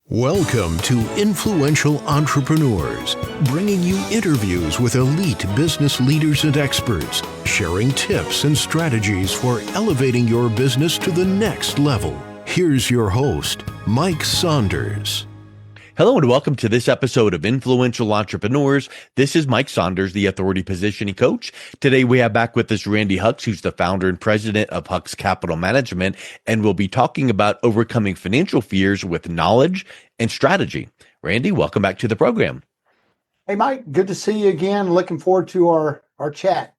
Welcome to Influential Entrepreneurs, bringing you interviews with elite business leaders and experts, sharing tips and strategies for elevating your business to the next level. Here's your host, Mike Saunders. Hello and welcome to this episode of Influential Entrepreneurs. This is Mike Saunders, the Authority Positioning Coach. Today we have back with us Randy Hux, who's the founder and president of Hux Capital Management, and we'll be talking about overcoming financial fears with knowledge and strategy. Randy, welcome back to the program. Hey, Mike, good to see you again. Looking forward to our chat.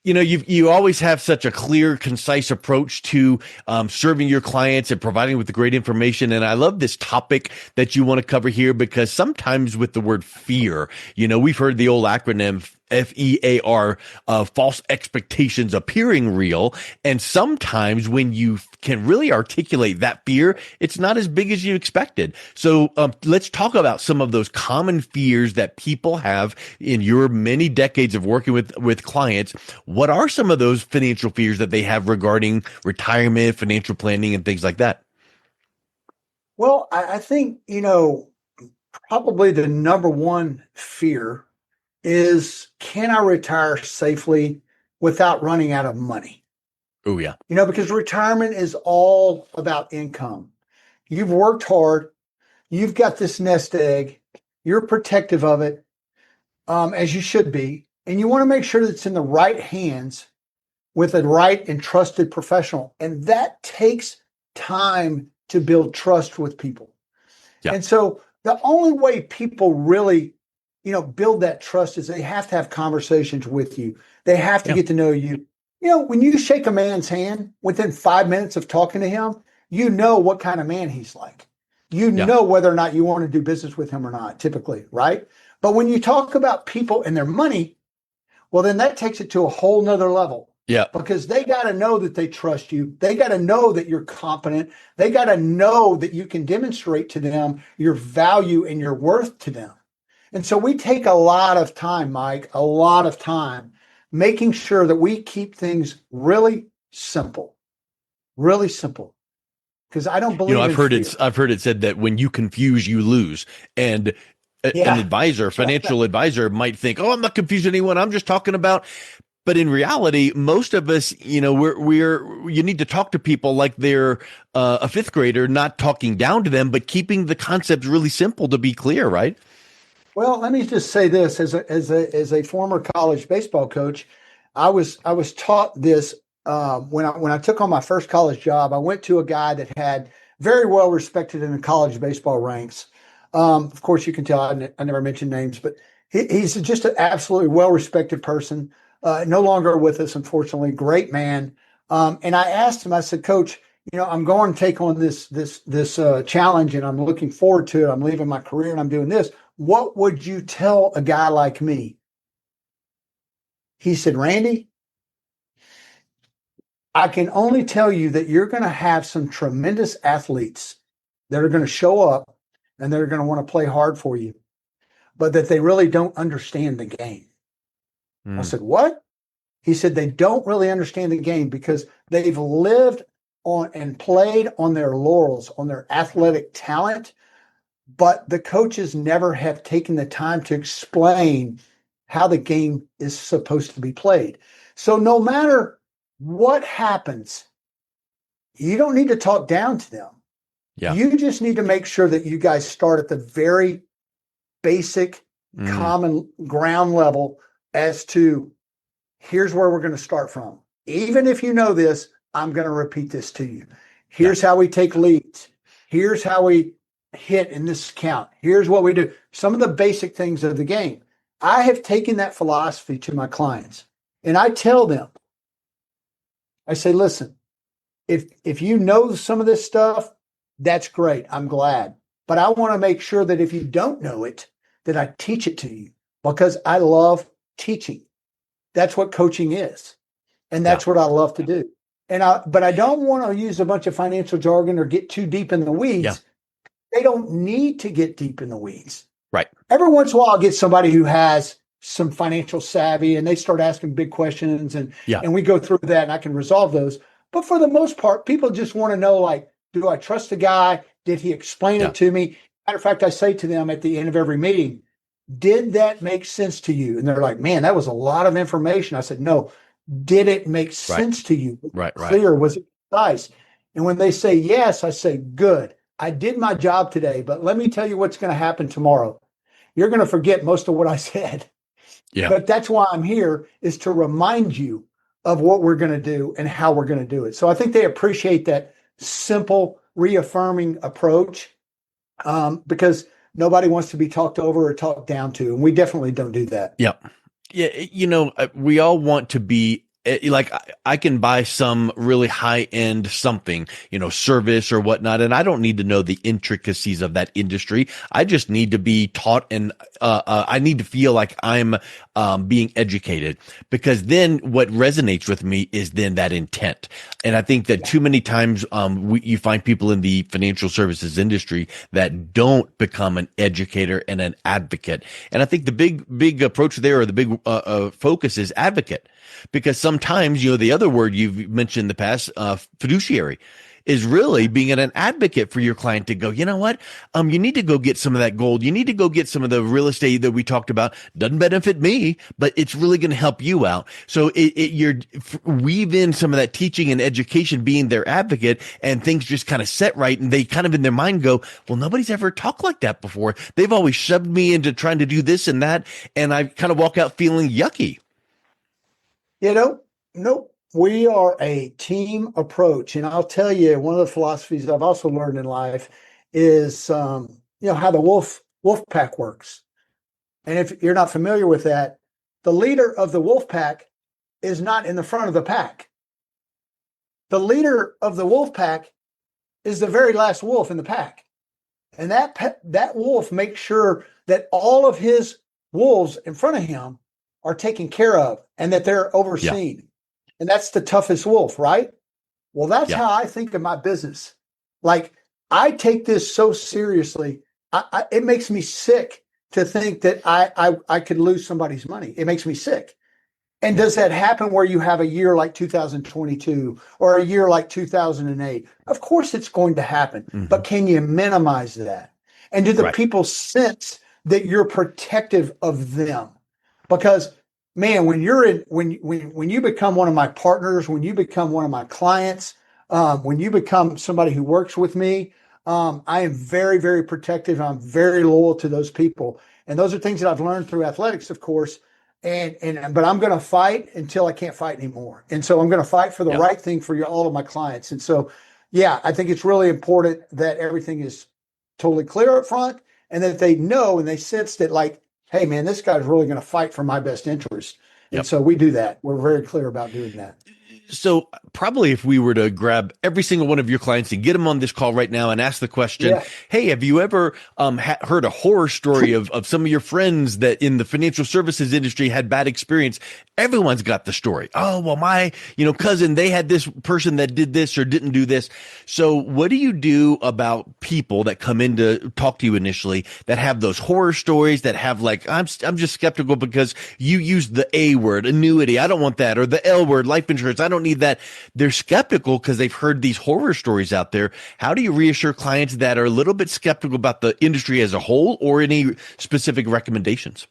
You know, you always have such a clear, concise approach to serving your clients and providing with the great information. And I love this topic that you want to cover here because sometimes with the word fear, you know, we've heard the old acronym FEAR, false expectations appearing real. And sometimes when you can really articulate that fear, it's not as big as you expected. So let's talk about some of those common fears that people have in your many decades of working with clients. What are some of those financial fears that they have regarding retirement, financial planning, and things like that? Well, I think, probably the number one fear is, can I retire safely without running out of money? Oh, yeah. Because retirement is all about income. You've worked hard. You've got this nest egg. You're protective of it, as you should be. And you want to make sure that it's in the right hands with a right and trusted professional. And that takes time to build trust with people. Yeah. And so the only way people really build that trust is they have to have conversations with you. They have to get to know you. When you shake a man's hand, within 5 minutes of talking to him, you know what kind of man he's like. You know whether or not you want to do business with him or not, typically, right? But when you talk about people and their money, well, then that takes it to a whole nother level. Yeah. Because they got to know that they trust you. They got to know that you're competent. They got to know that you can demonstrate to them your value and your worth to them. And so we take a lot of time, Mike, making sure that we keep things really simple. Because I don't believe I've heard it said that when you confuse, you lose. And an advisor, financial advisor might think, oh, I'm not confusing anyone. I'm just talking about. But in reality, most of us, you need to talk to people like they're a fifth grader, not talking down to them, but keeping the concepts really simple to be clear, right? Well, let me just say this: as a former college baseball coach, I was taught this when I took on my first college job. I went to a guy that had very well respected in the college baseball ranks. Of course, you can tell I never mention names, but he's just an absolutely well respected person. No longer with us, unfortunately. Great man. And I asked him. I said, Coach, I'm going to take on this challenge, and I'm looking forward to it. I'm leaving my career, and I'm doing this. What would you tell a guy like me? He said, Randy, I can only tell you that you're going to have some tremendous athletes that are going to show up and they're going to want to play hard for you, but that they really don't understand the game. I said, what? He said, they don't really understand the game because they've lived on and played on their laurels, on their athletic talent, but the coaches never have taken the time to explain how the game is supposed to be played. So no matter what happens, you don't need to talk down to them. Yeah. You just need to make sure that you guys start at the very basic, common ground level as to here's where we're going to start from. Even if you know this, I'm going to repeat this to you. Here's how we take leads. Here's how we hit in this account. Here's what we do. Some of the basic things of the game. I have taken that philosophy to my clients, and I tell them, I say, listen, if you know some of this stuff, that's great. I'm glad. But I want to make sure that if you don't know it, that I teach it to you because I love teaching. That's what coaching is. And that's what I love to do. But I don't want to use a bunch of financial jargon or get too deep in the weeds. Yeah. They don't need to get deep in the weeds. Right. Every once in a while, I'll get somebody who has some financial savvy and they start asking big questions and we go through that and I can resolve those. But for the most part, people just want to know, like, do I trust the guy? Did he explain Yeah. it to me? Matter of fact, I say to them at the end of every meeting, did that make sense to you? And they're like, man, that was a lot of information. I said, no, did it make Right. sense to you? Right. Clear? Was it concise? And when they say yes, I say, good. I did my job today, but let me tell you what's going to happen tomorrow. You're going to forget most of what I said. Yeah. But that's why I'm here, is to remind you of what we're going to do and how we're going to do it. So I think they appreciate that simple, reaffirming approach, because nobody wants to be talked over or talked down to. And we definitely don't do that. Yeah. Yeah. We all want to be like, I can buy some really high end something, service or whatnot. And I don't need to know the intricacies of that industry. I just need to be taught, and I need to feel like I'm being educated, because then what resonates with me is then that intent. And I think that too many times you find people in the financial services industry that don't become an educator and an advocate. And I think the big approach there, or the big focus, is advocate, because sometimes, the other word you've mentioned in the past, fiduciary, is really being an advocate for your client to go, you know what? You need to go get some of that gold. You need to go get some of the real estate that we talked about. Doesn't benefit me, but it's really going to help you out. So you're weave in some of that teaching and education, being their advocate, and things just kind of set right. And they kind of in their mind go, well, nobody's ever talked like that before. They've always shoved me into trying to do this and that. And I kind of walk out feeling yucky. Nope. We are a team approach. And I'll tell you, one of the philosophies I've also learned in life is, how the wolf pack works. And if you're not familiar with that, the leader of the wolf pack is not in the front of the pack. The leader of the wolf pack is the very last wolf in the pack. And that wolf makes sure that all of his wolves in front of him are taken care of and that they're overseen. Yeah. And that's the toughest wolf, right? Well, that's how I think of my business. Like, I take this so seriously. It makes me sick to think that I could lose somebody's money. It makes me sick. And does that happen where you have a year like 2022 or a year like 2008? Of course it's going to happen, but can you minimize that? And do the people sense that you're protective of them? Because, man, when you become one of my partners, when you become one of my clients, when you become somebody who works with me, I am very, very protective. I'm very loyal to those people. And those are things that I've learned through athletics, of course. But I'm going to fight until I can't fight anymore. And so I'm going to fight for the right thing for all of my clients. And so, I think it's really important that everything is totally clear up front, and that they know and they sense that, like, hey, man, this guy's really going to fight for my best interest. And so we do that. We're very clear about doing that. So probably if we were to grab every single one of your clients and get them on this call right now and ask the question, hey, have you ever heard a horror story of some of your friends that in the financial services industry had bad experience? Everyone's got the story. Oh, well, my, cousin, they had this person that did this or didn't do this. So what do you do about people that come in to talk to you initially that have those horror stories, that have like, I'm just skeptical because you used the A word, annuity, I don't want that, or the L word, life insurance, I don't need that. They're skeptical because they've heard these horror stories out there. How do you reassure clients that are a little bit skeptical about the industry as a whole, or any specific recommendations?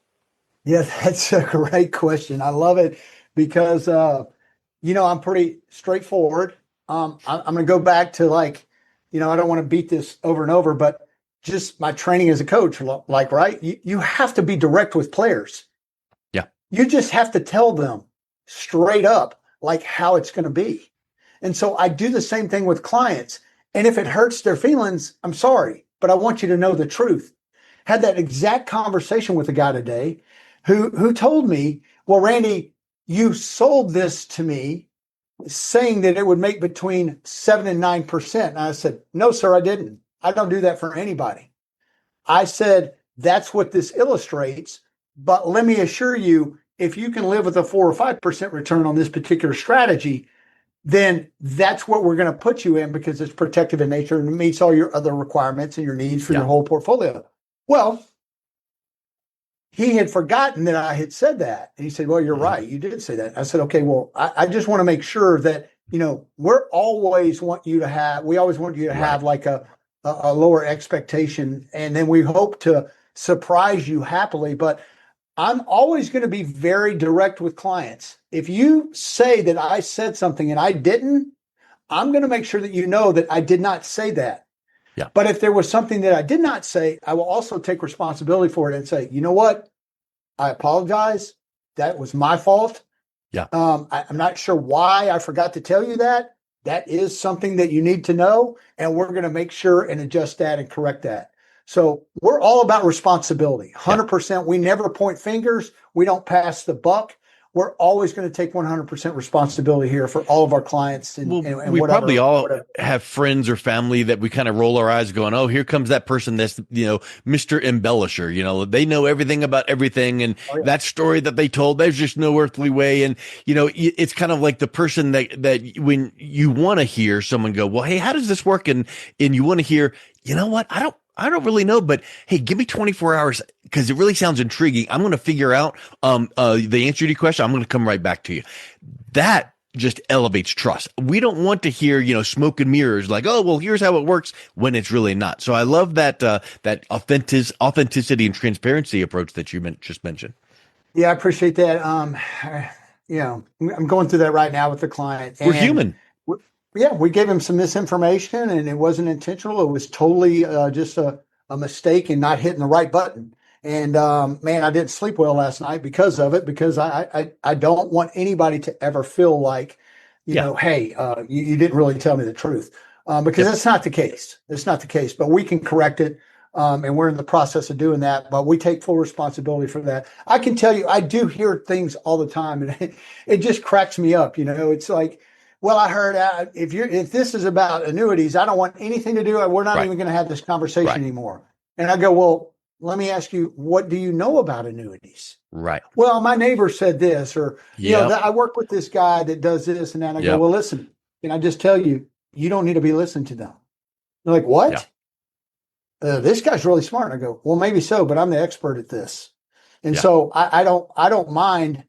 Yeah, that's a great question. I love it because, I'm pretty straightforward. I'm going to go back to, like, I don't want to beat this over and over, but just my training as a coach, like, right? You have to be direct with players. Yeah. You just have to tell them straight up, like, how it's going to be. And so I do the same thing with clients. And if it hurts their feelings, I'm sorry, but I want you to know the truth. Had that exact conversation with a guy today who told me, well, Randy, you sold this to me saying that it would make between 7 and 9%. And I said, no, sir, I didn't. I don't do that for anybody. I said, that's what this illustrates. But let me assure you, if you can live with a 4 or 5% return on this particular strategy, then that's what we're going to put you in, because it's protective in nature and meets all your other requirements and your needs for your whole portfolio. Well, he had forgotten that I had said that. And he said, well, you're right. You did say that. I said, okay, well, I just want to make sure that, we always want you to have like a a lower expectation, and then we hope to surprise you happily. But I'm always going to be very direct with clients. If you say that I said something and I didn't, I'm going to make sure that you know that I did not say that. Yeah. But if there was something that I did not say, I will also take responsibility for it and say, you know what? I apologize. That was my fault. Yeah. I'm not sure why I forgot to tell you that. That is something that you need to know, and we're going to make sure and adjust that and correct that. So we're all about responsibility. 100%. We never point fingers. We don't pass the buck. We're always going to take 100% responsibility here for all of our clients. And we whatever, probably all whatever. have friends or family that we kind of roll our eyes going, oh, here comes that person that's, Mr. Embellisher. They know everything about everything. And that story that they told, there's just no earthly way. And, it's kind of like the person that when you want to hear someone go, well, hey, how does this work? And you want to hear, you know what? I don't really know, but hey, give me 24 hours because it really sounds intriguing. I'm going to figure out the answer to your question. I'm going to come right back to you. That just elevates trust. We don't want to hear, smoke and mirrors like, oh, well, here's how it works when it's really not. So I love that authenticity and transparency approach that you just mentioned. Yeah, I appreciate that. I'm going through that right now with the client. We're human. Yeah, we gave him some misinformation, and it wasn't intentional. It was totally just a mistake and not hitting the right button. And man, I didn't sleep well last night because of it, because I don't want anybody to ever feel like, hey, you didn't really tell me the truth, because that's not the case. It's not the case, but we can correct it. And we're in the process of doing that, but we take full responsibility for that. I can tell you, I do hear things all the time, and it just cracks me up. It's like, well, I heard if this is about annuities, I don't want anything to do. We're not even going to have this conversation anymore. And I go, well, let me ask you, what do you know about annuities? Right. Well, my neighbor said this, or I work with this guy that does this and that. I go, well, listen, can I just tell you, you don't need to be listening to them. They're like, what? Yeah. This guy's really smart. I go, well, maybe so, but I'm the expert at this, and so I don't mind.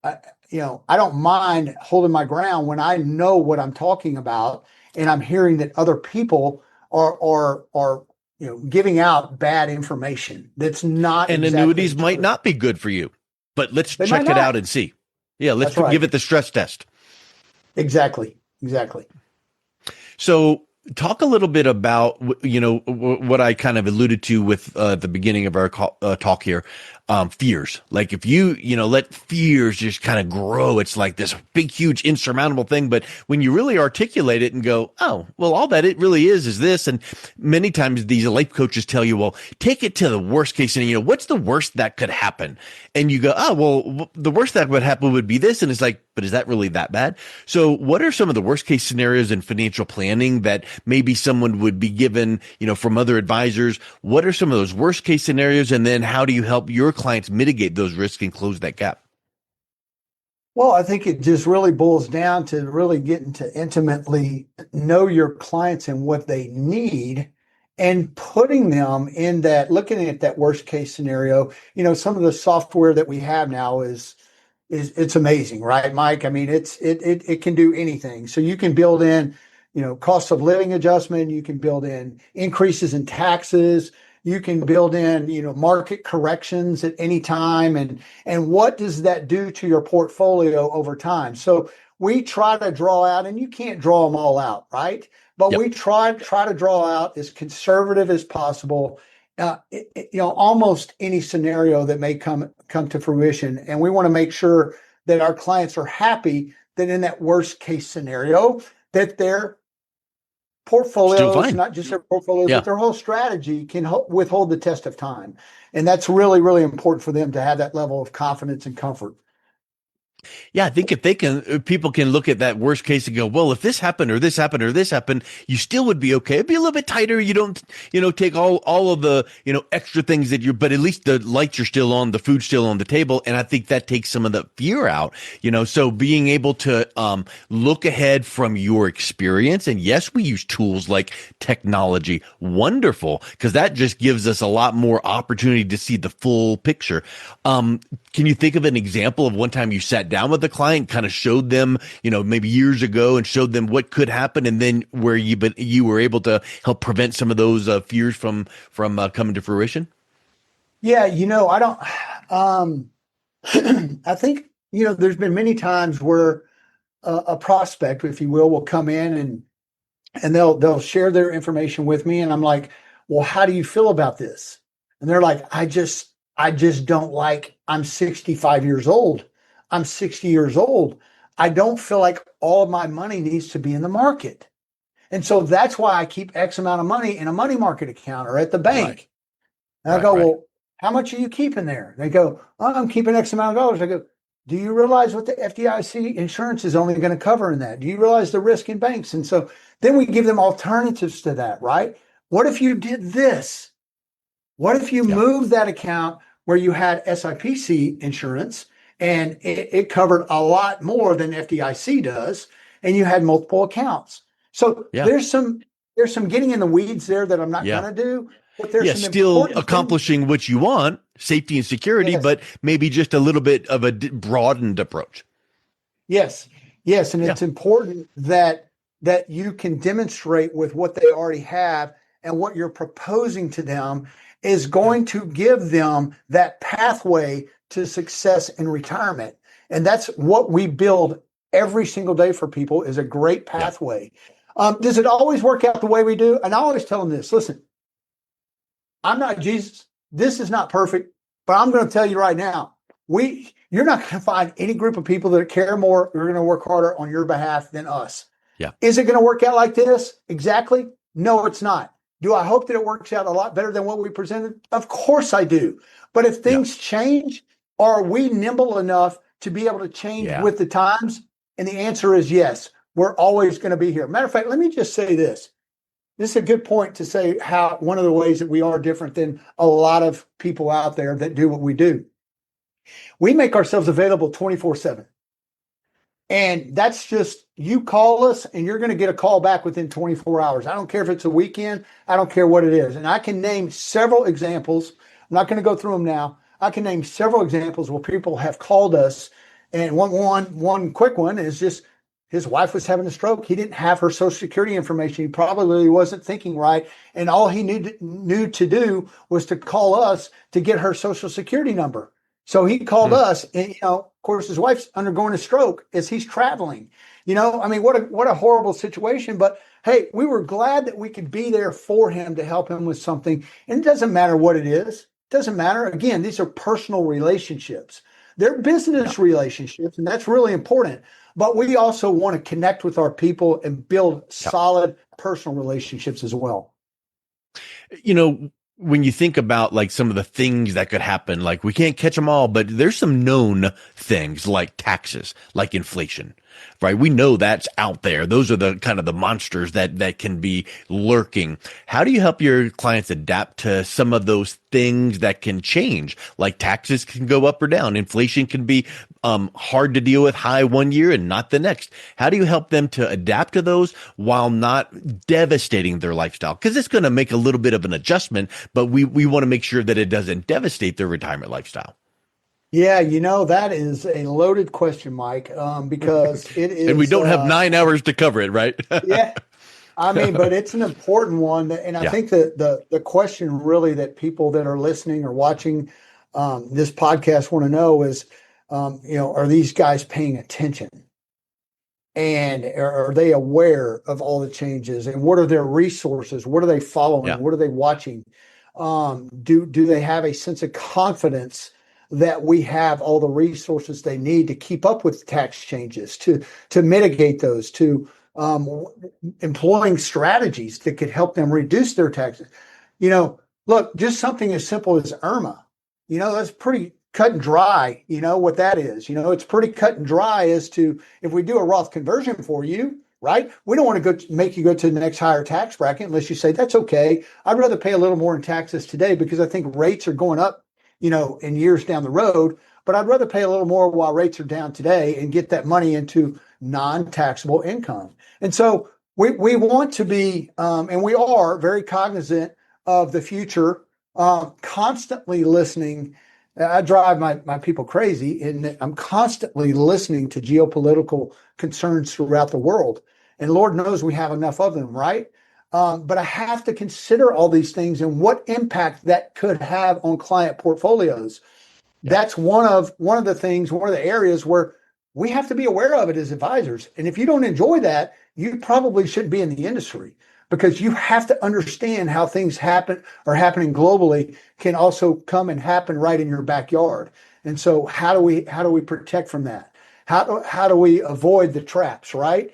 I don't mind holding my ground when I know what I'm talking about, and I'm hearing that other people are giving out bad information that's not. And exactly annuities true. might not be good for you, but let's check it out and see. Yeah, let's give it the stress test. Exactly. So talk a little bit about, what I kind of alluded to with the beginning of our talk here, fears. Like if you let fears just kind of grow, it's like this big, huge, insurmountable thing. But when you really articulate it and go, oh, well, all that it really is this. And many times these life coaches tell you, well, take it to the worst case scenario. What's the worst that could happen? And you go, oh, well, the worst that would happen would be this. And it's like, but is that really that bad? So what are some of the worst case scenarios in financial planning that maybe someone would be given, from other advisors? What are some of those worst case scenarios? And then how do you help your clients mitigate those risks and close that gap? Well, I think it just really boils down to really getting to intimately know your clients and what they need, and putting them in that, looking at that worst case scenario. Some of the software that we have now is it's amazing, right, Mike? I mean, it can do anything. So you can build in, cost of living adjustment. You can build in increases in taxes. You can build in, market corrections at any time. And what does that do to your portfolio over time? So we try to draw out, and you can't draw them all out, right? But we try to draw out as conservative as possible, almost any scenario that may come to fruition. And we want to make sure that our clients are happy that in that worst case scenario, that their portfolios, not just their portfolios, but their whole strategy can withhold the test of time. And that's really, really important for them to have that level of confidence and comfort. Yeah, I think if people can look at that worst case and go, well, if this happened or this happened or this happened, you still would be okay. It'd be a little bit tighter. You don't, take all of the, extra things but at least the lights are still on, the food's still on the table. And I think that takes some of the fear out, so being able to, look ahead from your experience. And yes, we use tools like technology. Wonderful. Cause that just gives us a lot more opportunity to see the full picture. Can you think of an example of one time you sat down with the client, kind of showed them, maybe years ago, and showed them what could happen, and then where you were able to help prevent some of those fears from coming to fruition? Yeah, I don't. I think there's been many times where a prospect, if you will come in and they'll share their information with me, and I'm like, well, how do you feel about this? And they're like, I just don't like. I'm 65 years old. I'm 60 years old. I don't feel like all of my money needs to be in the market. And so that's why I keep X amount of money in a money market account or at the bank. Right. And I go, well, how much are you keeping there? They go, oh, I'm keeping X amount of dollars. I go, do you realize what the FDIC insurance is only going to cover in that? Do you realize the risk in banks? And so then we give them alternatives to that, right? What if you did this? What if you moved that account where you had SIPC insurance and it covered a lot more than FDIC does, and you had multiple accounts? So there's some getting in the weeds there that I'm not going to do. But there's some still accomplishing what you want, safety and security, but maybe just a little bit of a broadened approach. Yes. And it's important that you can demonstrate with what they already have, and what you're proposing to them is going to give them that pathway to success in retirement. And that's what we build every single day for people, is a great pathway. Does it always work out the way we do? And I always tell them this: listen, I'm not Jesus. This is not perfect, but I'm going to tell you right now, you're not going to find any group of people that care more, who are going to work harder on your behalf than us. Yeah. Is it going to work out like this? Exactly. No, it's not. Do I hope that it works out a lot better than what we presented? Of course I do. But if things change, are we nimble enough to be able to change with the times? And the answer is yes. We're always going to be here. Matter of fact, let me just say this. This is a good point to say how one of the ways that we are different than a lot of people out there that do what we do. We make ourselves available 24/7. And that's just, you call us and you're going to get a call back within 24 hours. I don't care if it's a weekend. I don't care what it is. And I can name several examples. I'm not going to go through them now. I can name several examples where people have called us. And one quick one is just, his wife was having a stroke. He didn't have her Social Security information. He probably wasn't thinking right. And all he knew to do was to call us to get her Social Security number. So he called us, and of course, his wife's undergoing a stroke as he's traveling. What a horrible situation. But hey, we were glad that we could be there for him to help him with something. And it doesn't matter what it is. It doesn't matter. Again, these are personal relationships. They're business relationships, and that's really important. But we also want to connect with our people and build solid personal relationships as well. When you think about like some of the things that could happen, like we can't catch them all, but there's some known things like taxes, like inflation, right? We know that's out there. Those are the kind of the monsters that can be lurking. How do you help your clients adapt to some of those things that can change? Like taxes can go up or down. Inflation can be hard to deal with, high one year and not the next. How do you help them to adapt to those while not devastating their lifestyle? Because it's going to make a little bit of an adjustment, but we want to make sure that it doesn't devastate their retirement lifestyle. Yeah, that is a loaded question, Mike, because it is. And we don't have 9 hours to cover it, right? Yeah. But it's an important one. And I think that the question really that people that are listening or watching this podcast want to know is, are these guys paying attention? And are they aware of all the changes? And what are their resources? What are they following? Yeah. What are they watching? Do they have a sense of confidence that we have all the resources they need to keep up with tax changes, to mitigate those, to employing strategies that could help them reduce their taxes? Look, just something as simple as IRMA, that's pretty cut and dry. What that is, it's pretty cut and dry as to, if we do a Roth conversion for you, right? We don't want to make you go to the next higher tax bracket unless you say, that's okay. I'd rather pay a little more in taxes today because I think rates are going up, in years down the road, but I'd rather pay a little more while rates are down today and get that money into non-taxable income. And so we want to be, and we are very cognizant of the future, constantly listening I drive my people crazy, and I'm constantly listening to geopolitical concerns throughout the world. And Lord knows we have enough of them, right? But I have to consider all these things and what impact that could have on client portfolios. Yeah. That's one of the things, one of the areas where we have to be aware of it as advisors. And if you don't enjoy that, you probably shouldn't be in the industry, because you have to understand how things happen or happening globally can also come and happen right in your backyard. And so how do we protect from that? How do we avoid the traps, right?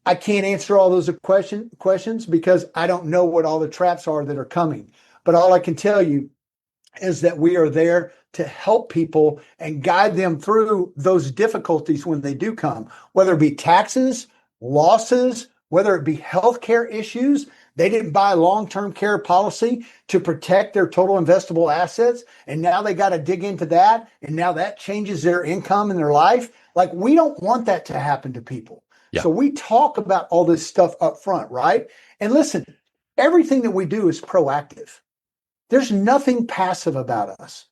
I can't answer all those questions because I don't know what all the traps are that are coming. But all I can tell you is that we are there to help people and guide them through those difficulties when they do come, whether it be taxes, losses, whether it be healthcare issues. They didn't buy a long-term care policy to protect their total investable assets, and now they got to dig into that, and now that changes their income and their life. Like, we don't want that to happen to people. Yeah. So we talk about all this stuff up front, right? And listen, everything that we do is proactive. There's nothing passive about us.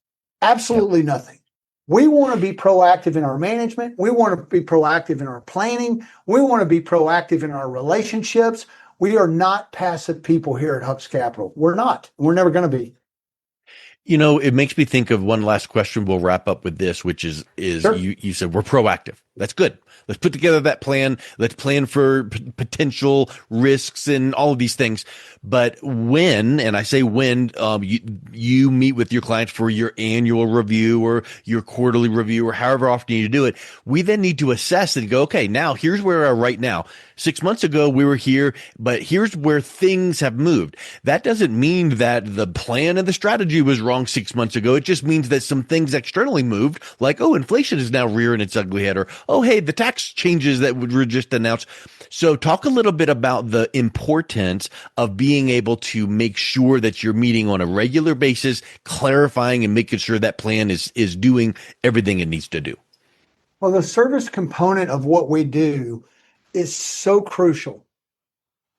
Absolutely nothing. We want to be proactive in our management. We want to be proactive in our planning. We want to be proactive in our relationships. We are not passive people here at Hux Capital. We're not. We're never going to be. It makes me think of one last question. We'll wrap up with this, which is Sure. you said we're proactive. That's good. Let's put together that plan. Let's plan for potential risks and all of these things. But when, and I say when, you meet with your clients for your annual review or your quarterly review or however often you do it, we then need to assess and go, okay, now here's where we are right now. 6 months ago, we were here, but here's where things have moved. That doesn't mean that the plan and the strategy was wrong 6 months ago. It just means that some things externally moved, like, oh, inflation is now rearing its ugly head, or, oh, hey, the tax changes that were just announced. So talk a little bit about the importance of being able to make sure that you're meeting on a regular basis, clarifying and making sure that plan is doing everything it needs to do. Well, the service component of what we do is so crucial,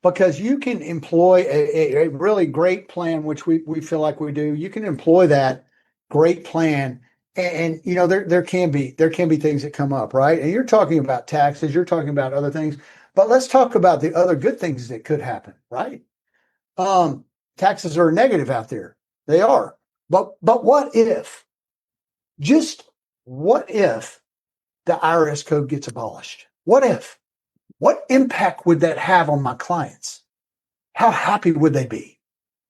because you can employ a really great plan, which we feel like we do. You can employ that great plan, and there can be things that come up, right? And you're talking about taxes, you're talking about other things, but let's talk about the other good things that could happen, right? Taxes are negative out there. They are. But what if, just what if the IRS code gets abolished? What if? What impact would that have on my clients? How happy would they be?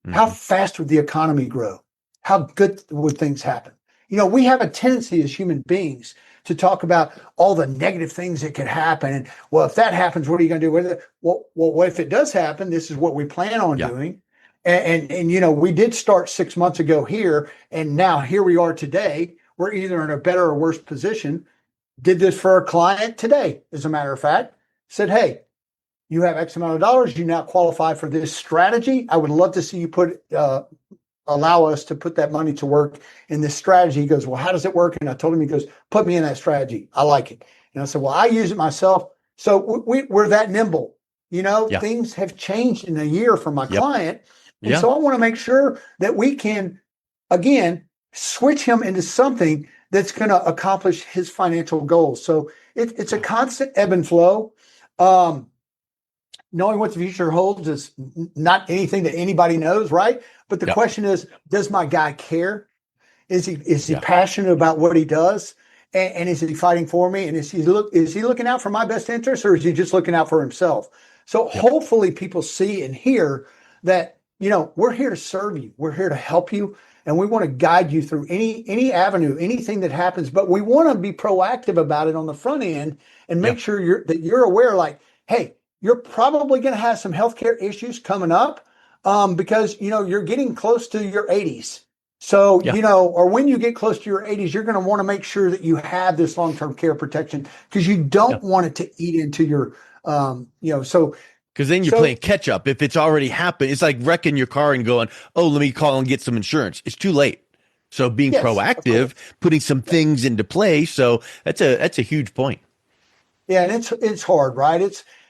Mm-hmm. How fast would the economy grow? How good would things happen? We have a tendency as human beings to talk about all the negative things that could happen. And, well, if that happens, what are you going to do with it? Well, what if it does happen? This is what we plan on doing. And we did start 6 months ago here, and now here we are today. We're either in a better or worse position. Did this for a client today, as a matter of fact. Said, hey, you have X amount of dollars. You now qualify for this strategy. I would love to see you allow us to put that money to work in this strategy. He goes, well, how does it work? And I told him, he goes, put me in that strategy. I like it. And I said, well, I use it myself. So we're that nimble. Things have changed in a year for my client. And so I want to make sure that we can, again, switch him into something that's going to accomplish his financial goals. So it's a constant ebb and flow. Knowing what the future holds is not anything that anybody knows, right? But the question is, does my guy care? Is he passionate about what he does? And is he fighting for me? And is he looking out for my best interest, or is he just looking out for himself? So hopefully people see and hear that, we're here to serve you. We're here to help you. And we want to guide you through any avenue, anything that happens. But we want to be proactive about it on the front end and make sure you're aware, like, hey, you're probably going to have some healthcare issues coming up because, you're getting close to your 80s. So, or when you get close to your 80s, you're going to want to make sure that you have this long-term care protection, because you don't want it to eat into your, because then you're playing catch up. If it's already happened, it's like wrecking your car and going, oh, let me call and get some insurance. It's too late. So being proactive, putting some things into play. So that's a huge point. Yeah. And it's hard, right?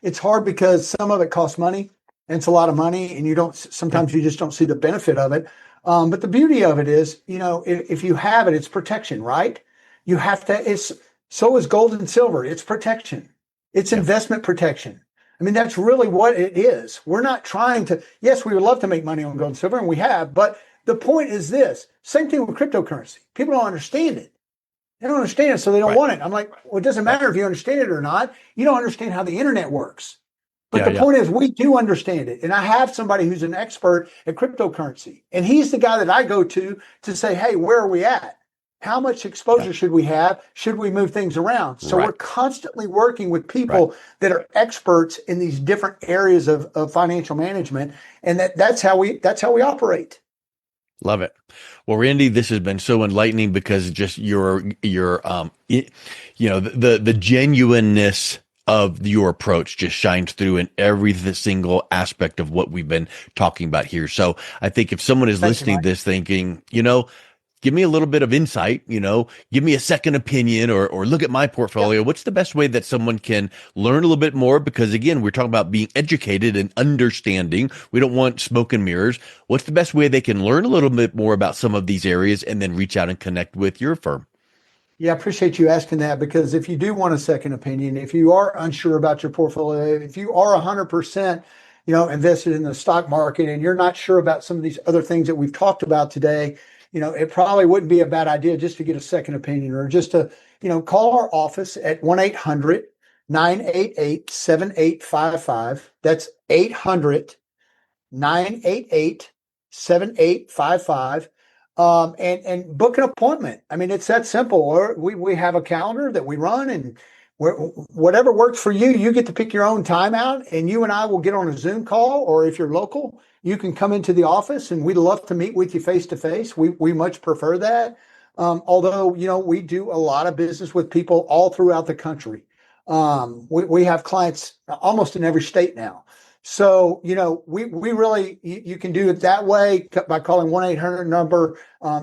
It's hard because some of it costs money, and it's a lot of money, and sometimes you just don't see the benefit of it. But the beauty of it is, if you have it, it's protection, right? You have to, so is gold and silver. It's protection. It's investment protection. I mean, that's really what it is. We're not trying to, yes, we would love to make money on gold and silver, and we have, but the point is this. Same thing with cryptocurrency. People don't understand it. They don't understand it, so they don't want it. I'm like, well, it doesn't matter if you understand it or not. You don't understand how the internet works. But the point is, we do understand it. And I have somebody who's an expert at cryptocurrency. And he's the guy that I go to say, hey, where are we at? How much exposure should we have? Should we move things around? So we're constantly working with people that are experts in these different areas of financial management. And that's how we operate. Love it. Well, Randy, this has been so enlightening because just your the genuineness of your approach just shines through in every single aspect of what we've been talking about here. So I think if someone is listening to this thinking, give me a little bit of insight, give me a second opinion or look at my portfolio. What's the best way that someone can learn a little bit more? Because again, we're talking about being educated and understanding. We don't want smoke and mirrors. What's the best way they can learn a little bit more about some of these areas and then reach out and connect with your firm? Yeah, I appreciate you asking that, because if you do want a second opinion, if you are unsure about your portfolio, if you are 100%, invested in the stock market and you're not sure about some of these other things that we've talked about today, it probably wouldn't be a bad idea just to get a second opinion, or just to, call our office at 1-800-988-7855. That's 800-988-7855. And book an appointment. I mean, it's that simple. Or we have a calendar that we run, and whatever works for you, you get to pick your own time out, and you and I will get on a Zoom call, or if you're local, you can come into the office, and we'd love to meet with you face to face. We much prefer that. Although, we do a lot of business with people all throughout the country. We have clients almost in every state now. So, we really, you can do it that way by calling 1-800 number,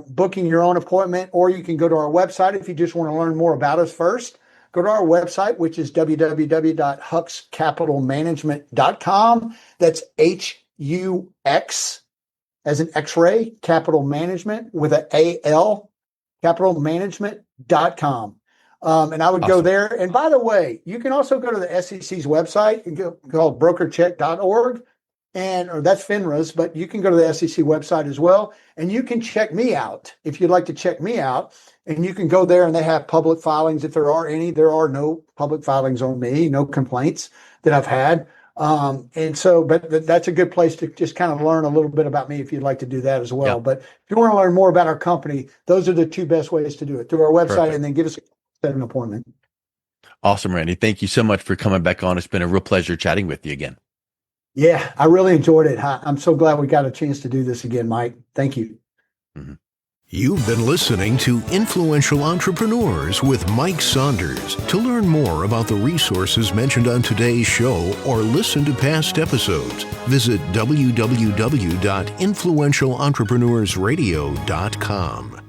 booking your own appointment, or you can go to our website if you just want to learn more about us first. Go to our website, which is www.huxcapitalmanagement.com. That's HUX as an X-ray, capital management with an AL, capitalmanagement.com. And I would go there. And by the way, you can also go to the SEC's website and called brokercheck.org, or that's FINRA's, but you can go to the SEC website as well. And you can check me out if you'd like to check me out. And you can go there, and they have public filings. If there are any, there are no public filings on me, no complaints that I've had. But that's a good place to just kind of learn a little bit about me if you'd like to do that as well. But if you want to learn more about our company, those are the two best ways to do it, through our website and then give us an appointment. Awesome, Randy. Thank you so much for coming back on. It's been a real pleasure chatting with you again. Yeah, I really enjoyed it. I'm so glad we got a chance to do this again, Mike. Thank you. Mm-hmm. You've been listening to Influential Entrepreneurs with Mike Saunders. To learn more about the resources mentioned on today's show or listen to past episodes, visit www.influentialentrepreneurssradio.com.